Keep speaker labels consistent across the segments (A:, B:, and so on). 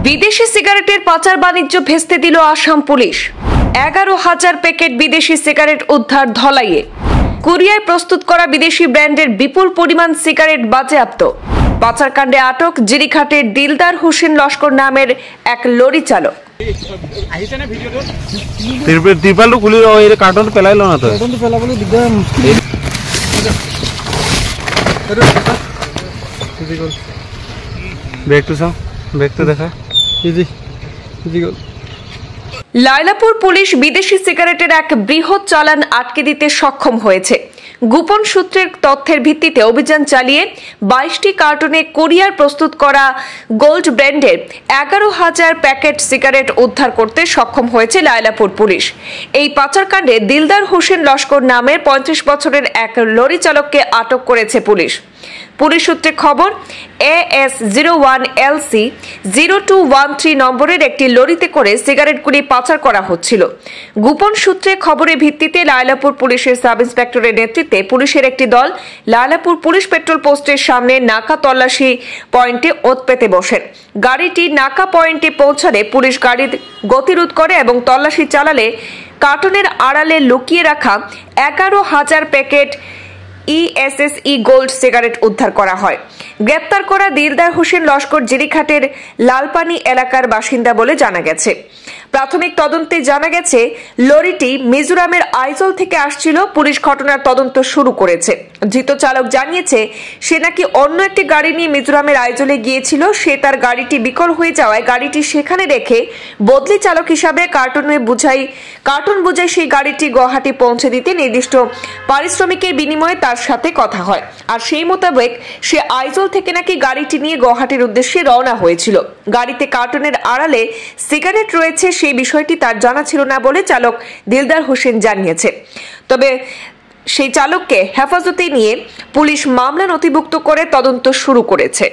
A: বিদেশি সিগারেটের পাচার বাণিজ্য ভেস্তে দিল আসাম পুলিশ। 11,000 প্যাকেট বিদেশি সিগারেট উদ্ধার ধলাইয়ে। কোরিয়ায় প্রস্তুত করা বিদেশি ব্র্যান্ডের বিপুল পরিমাণ সিগারেট বাজেয়াপ্ত। পাচারকাণ্ডে আটক জিরিঘাটের দিলদার হোসেন লস্কর নামের এক লরি চালক। লায়লাপুর পুলিশ বিদেশি সিগারেটের এক বৃহৎ চালান আটকে দিতে সক্ষম হয়েছে। গোপন সূত্রের তথ্যের ভিত্তিতে অভিযান চালিয়ে 22টি কার্টুনে কোরিয়ার প্রস্তুত করা গোল্ড ব্র্যান্ডের 11,000 প্যাকেট সিগারেট উদ্ধার করতে সক্ষম হয়েছে লায়লাপুর পুলিশ। এই পাচারকাণ্ডে দিলদার হোসেন লস্কর নামের 35 বছরের এক লরি চালককে আটক করেছে পুলিশ। পুলিশ সূত্রে খবর, AS01LC 0213 নম্বরের একটি লরিতে করে সিগারেটগুলি পাচার করা হচ্ছিল। গোপন সূত্রে খবরের ভিত্তিতে লায়লাপুর পুলিশের সাব ইন্সপেক্টরের নেতৃত্বে পুলিশের একটি দল লায়লাপুর পুলিশ পেট্রোল পোস্টের সামনে নাকা তল্লাশি পয়েন্টে ওত পেতে বসেন। গাড়িটি নাকা পয়েন্টে পৌঁছালে পুলিশ গাড়ির গতিরোধ করে এবং তল্লাশি চালালে কার্টনের আড়ালে লুকিয়ে রাখা 11,000 প্যাকেট ESSE গোল্ড সিগারেট উদ্ধার করা হয়। গ্রেপ্তার করা দিলদার হোসেন লস্কর জিরিঘাটের লালপানি এলাকার বাসিন্দা বলে জানা গেছে। প্রাথমিক তদন্তে জানা গেছে লরিটি মিজোরামের আইজল থেকে আসছিল। পুলিশ ঘটনার তদন্ত শুরু করেছে। ধৃত চালক জানিয়েছে সে নাকি অন্য একটি গাড়ি নিয়ে মিজোরামের আইজলে গিয়েছিল। সে তার গাড়িটি বিকল হয়ে যাওয়ায় গাড়িটি সেখানে রেখে বদলি চালক হিসাবে কার্টুন বুঝাই সেই গাড়িটি গুয়াহাটি পৌঁছে দিতে নির্দিষ্ট পারিশ্রমিকের বিনিময়ে তার সাথে কথা হয়। আর সেই মোতাবেক সে আইজল থেকে নাকি গাড়িটি নিয়ে গুয়াহাটির উদ্দেশ্যে রওনা হয়েছিল। গাড়িতে কার্টুনের আড়ালে সিগারেট রয়েছে সেই বিষয়টি তার জানা ছিল না বলে চালক দিলদার হোসেন জানিয়েছে। তবে সেই চালককে হেফাজতে নিয়ে পুলিশ মামলা নথিভুক্ত করে তদন্ত শুরু করেছে।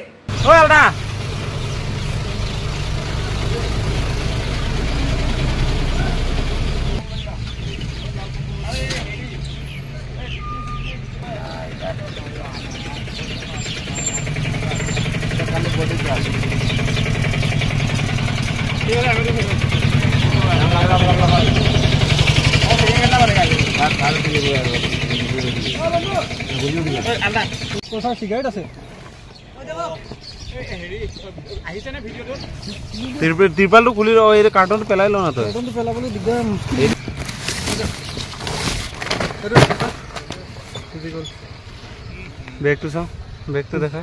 B: ত্ৰিপালটো খুলি কাৰ্টনটো পেলাই লওঁ না তই পেলাবলৈ দিগদাৰ বেগটো চাওঁ বেগটো দেখা